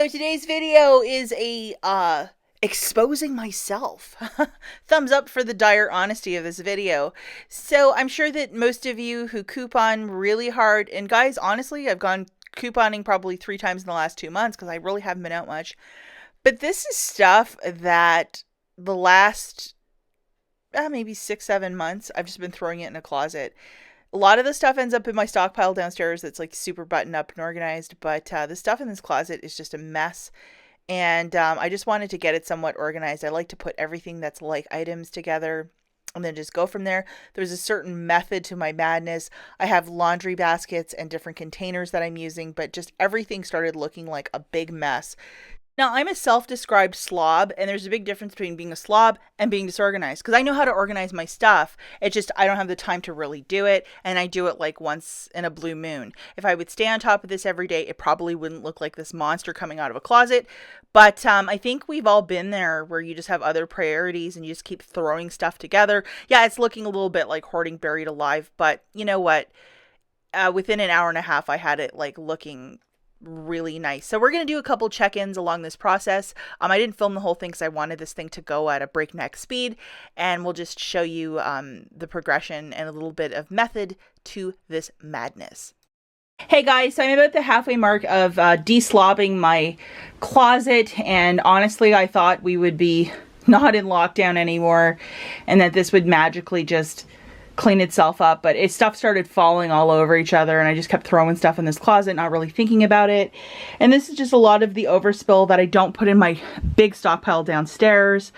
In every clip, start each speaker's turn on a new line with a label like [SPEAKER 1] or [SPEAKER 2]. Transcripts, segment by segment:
[SPEAKER 1] So today's video is a exposing myself. Thumbs up for the dire honesty of this video. So I'm sure that most of you who coupon really hard, and guys, honestly, I've gone couponing probably 3 times in the last 2 months because I really haven't been out much. But this is stuff that the last maybe 6-7 months I've just been throwing it in a closet. A lot of the stuff ends up in my stockpile downstairs that's like super buttoned up and organized, but the stuff in this closet is just a mess. And I just wanted to get it somewhat organized. I like to put everything that's like items together and then just go from there. There's a certain method to my madness. I have laundry baskets and different containers that I'm using, but just everything started looking like a big mess. Now, I'm a self-described slob, and there's a big difference between being a slob and being disorganized, because I know how to organize my stuff. It's just I don't have the time to really do it, and I do it like once in a blue moon. If I would stay on top of this every day, it probably wouldn't look like this monster coming out of a closet, but I think we've all been there where you just have other priorities and you just keep throwing stuff together. Yeah, it's looking a little bit like hoarding buried alive, but you know what? Within an hour and a half, I had it like looking really nice. So we're going to do a couple check-ins along this process. I didn't film the whole thing because I wanted this thing to go at a breakneck speed, and we'll just show you the progression and a little bit of method to this madness. Hey guys, so I'm about the halfway mark of de-slobbing my closet, and honestly I thought we would be not in lockdown anymore and that this would magically just clean itself up, but stuff started falling all over each other, and I just kept throwing stuff in this closet, not really thinking about it. And this is just a lot of the overspill that I don't put in my big stockpile downstairs.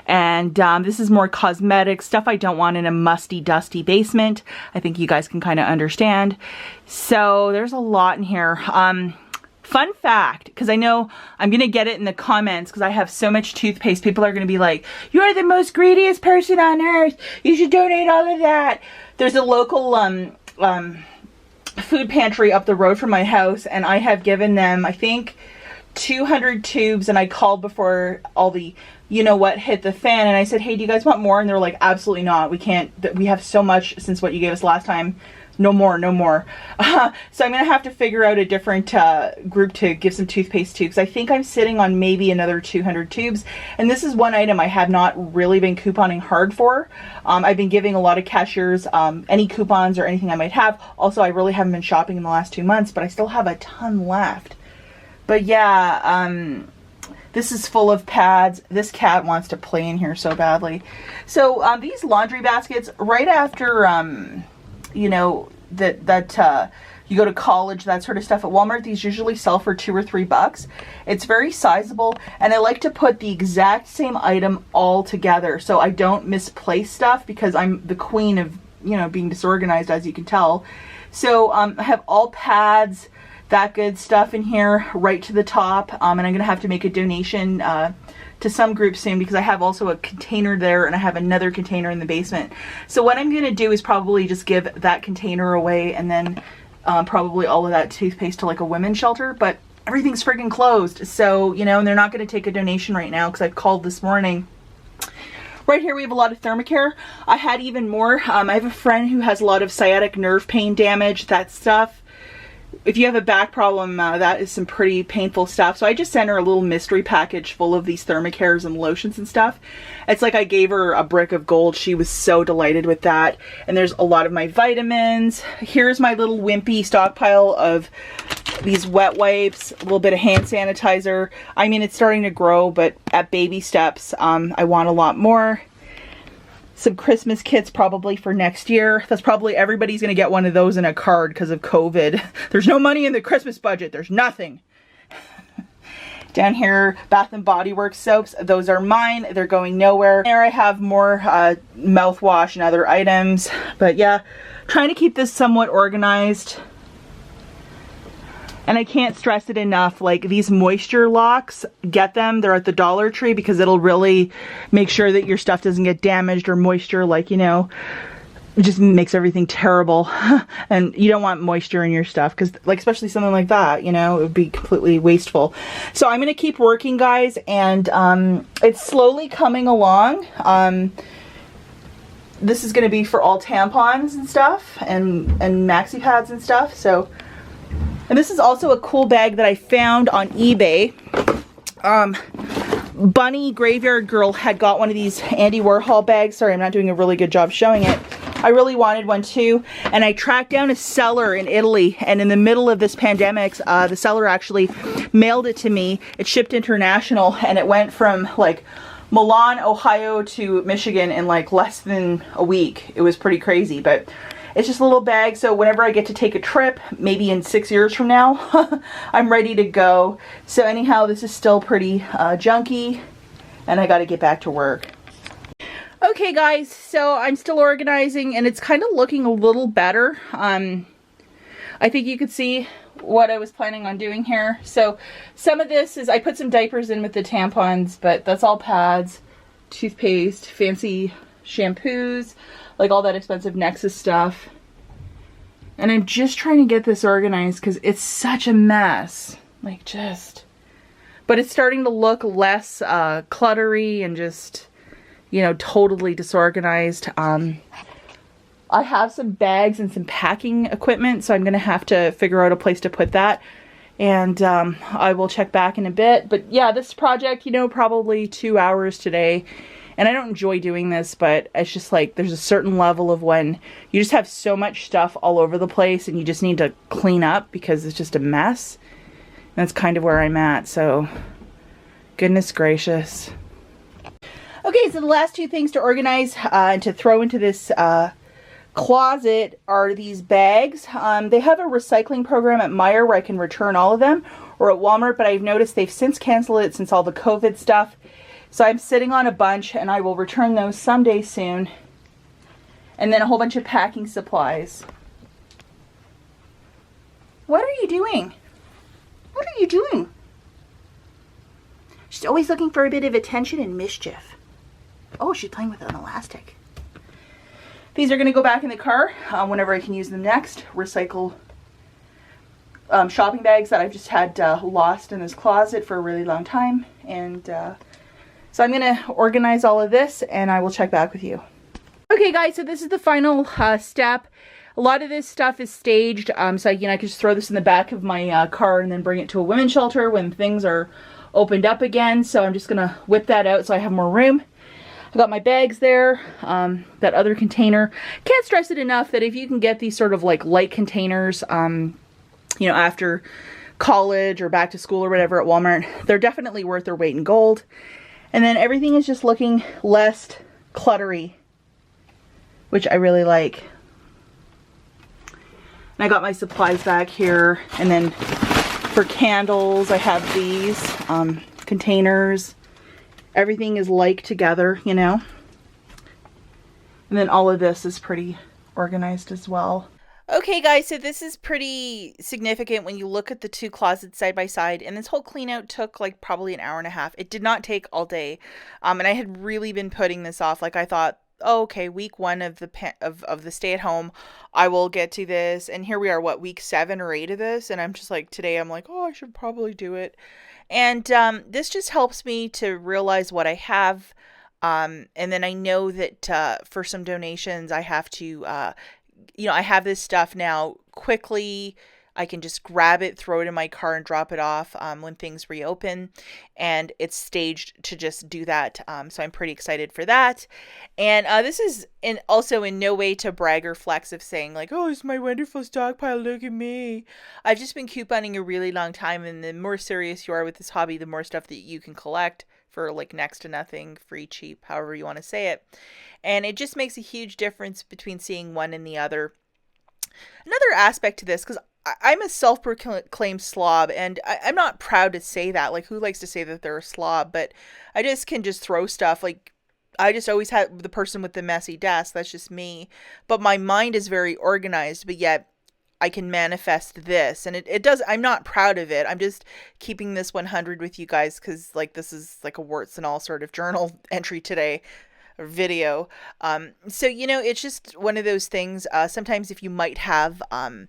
[SPEAKER 1] And this is more cosmetic stuff I don't want in a musty, dusty basement. I think you guys can kind of understand. So there's a lot in here. Fun fact, because I know I'm going to get it in the comments because I have so much toothpaste. People are going to be like, you're the most greediest person on earth. You should donate all of that. There's a local food pantry up the road from my house, and I have given them, I think, 200 tubes, and I called before all the, you know what, hit the fan, and I said, hey, do you guys want more? And they're like, absolutely not. We can't, we have so much since what you gave us last time. No more, no more. So I'm going to have to figure out a different group to give some toothpaste to, because I think I'm sitting on maybe another 200 tubes. And this is one item I have not really been couponing hard for. I've been giving a lot of cashiers any coupons or anything I might have. Also, I really haven't been shopping in the last 2 months, but I still have a ton left. But yeah, this is full of pads. This cat wants to play in here so badly. So these laundry baskets, right after you know, that you go to college, that sort of stuff, at Walmart, these usually sell for $2 or $3. It's very sizable, and I like to put the exact same item all together so I don't misplace stuff, because I'm the queen of, you know, being disorganized, as you can tell. So I have all pads, that good stuff in here, right to the top, and I'm gonna have to make a donation to some group soon, because I have also a container there and I have another container in the basement. So what I'm going to do is probably just give that container away, and then probably all of that toothpaste to like a women's shelter, but everything's friggin' closed. So, you know, and they're not going to take a donation right now because I've called this morning. Right here we have a lot of Thermacare. I had even more. I have a friend who has a lot of sciatic nerve pain damage, that stuff. If you have a back problem, that is some pretty painful stuff. So I just sent her a little mystery package full of these Thermacares and lotions and stuff. It's like I gave her a brick of gold. She was so delighted with that. And there's a lot of my vitamins. Here's my little wimpy stockpile of these wet wipes, a little bit of hand sanitizer. I mean, it's starting to grow, but at baby steps. I want a lot more. Some Christmas kits probably for next year. That's probably, everybody's going to get one of those in a card because of COVID. There's no money in the Christmas budget. There's nothing. Down here, Bath & Body Works soaps. Those are mine. They're going nowhere. There I have more mouthwash and other items. But yeah, trying to keep this somewhat organized. And I can't stress it enough, like these moisture locks, get them. They're at the Dollar Tree, because it'll really make sure that your stuff doesn't get damaged or moisture, like, you know, it just makes everything terrible. And you don't want moisture in your stuff, because like, especially something like that, you know, it would be completely wasteful. So I'm going to keep working, guys, and it's slowly coming along. This is going to be for all tampons and stuff, and maxi pads and stuff. So, and this is also a cool bag that I found on eBay. Bunny Graveyard Girl had got one of these Andy Warhol bags. Sorry, I'm not doing a really good job showing it. I really wanted one too, and I tracked down a seller in Italy, and in the middle of this pandemic, the seller actually mailed it to me. It shipped international, and it went from like Milan, Ohio to Michigan in like less than a week. It was pretty crazy, but it's just a little bag, so whenever I get to take a trip, maybe in 6 years from now, I'm ready to go. So anyhow, this is still pretty junky, and I gotta get back to work. Okay guys, so I'm still organizing, and it's kind of looking a little better. I think you could see what I was planning on doing here. So some of this is, I put some diapers in with the tampons, but that's all pads, toothpaste, fancy shampoos, like all that expensive Nexus stuff. And I'm just trying to get this organized because it's such a mess. Like just, but it's starting to look less cluttery and just, you know, totally disorganized. I have some bags and some packing equipment, so I'm gonna have to figure out a place to put that. And I will check back in a bit. But yeah, this project, you know, probably 2 hours today. And I don't enjoy doing this, but it's just like there's a certain level of when you just have so much stuff all over the place and you just need to clean up because it's just a mess. And that's kind of where I'm at, so goodness gracious. Okay, so the last two things to organize and to throw into this closet are these bags. They have a recycling program at Meijer where I can return all of them, or at Walmart, but I've noticed they've since canceled it since all the COVID stuff. So I'm sitting on a bunch, and I will return those someday soon. And then a whole bunch of packing supplies. What are you doing? What are you doing? She's always looking for a bit of attention and mischief. Oh, she's playing with an elastic. These are going to go back in the car whenever I can use them next. Recycle shopping bags that I've just had lost in this closet for a really long time. And so I'm going to organize all of this, and I will check back with you. Okay guys, so this is the final step. A lot of this stuff is staged, so I can just throw this in the back of my car and then bring it to a women's shelter when things are opened up again. So I'm just going to whip that out so I have more room. I got my bags there, that other container. Can't stress it enough that if you can get these sort of like light containers, you know, after college or back to school or whatever at Walmart, they're definitely worth their weight in gold. And then everything is just looking less cluttery, which I really like. And I got my supplies back here. And then for candles, I have these containers. Everything is like together, you know. And then all of this is pretty organized as well. Okay guys, so this is pretty significant when you look at the two closets side by side, and this whole clean out took like probably an hour and a half. It did not take all day. And I had really been putting this off. Like I thought, oh, okay, week 1 of the stay at home, I will get to this. And here we are, what, week 7 or 8 of this? And I'm just like, today I'm like, oh, I should probably do it. And this just helps me to realize what I have. And then I know that for some donations, I have to you know, I have this stuff now quickly. I can just grab it, throw it in my car, and drop it off when things reopen. And it's staged to just do that. So I'm pretty excited for that. And this is also in no way to brag or flex of saying like, oh, it's my wonderful stockpile, look at me. I've just been couponing a really long time. And the more serious you are with this hobby, the more stuff that you can collect for like next to nothing, free, cheap, however you want to say it. And it just makes a huge difference between seeing one and the other. Another aspect to this, because I'm a self-proclaimed slob, and I'm not proud to say that. Like, who likes to say that they're a slob? But I just can just throw stuff. Like, I just always had the person with the messy desk. That's just me. But my mind is very organized, but yet I can manifest this. And it does, I'm not proud of it. I'm just keeping this 100 with you guys because, like, this is like a warts and all sort of journal entry today. Or video. So, you know, it's just one of those things. Sometimes if you might have a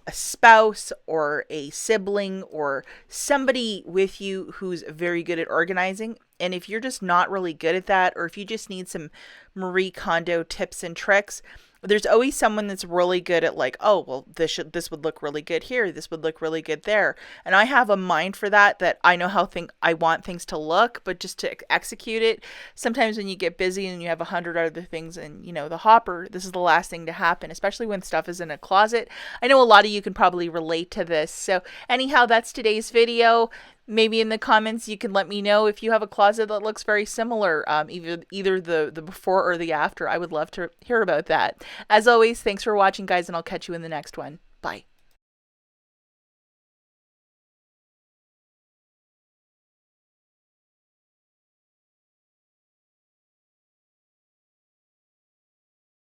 [SPEAKER 1] spouse or a sibling or somebody with you who's very good at organizing, and if you're just not really good at that, or if you just need some Marie Kondo tips and tricks, There's always someone that's really good at like, oh, well, this would look really good here, this would look really good there. And I have a mind for that I know how I want things to look, but just to execute it, sometimes when you get busy and you have 100 other things in, the hopper, this is the last thing to happen, especially when stuff is in a closet. I know a lot of you can probably relate to this. So anyhow, that's today's video. Maybe in the comments you can let me know if you have a closet that looks very similar, either the before or the after. I would love to hear about that. As always, thanks for watching, guys, and I'll catch you in the next one. Bye.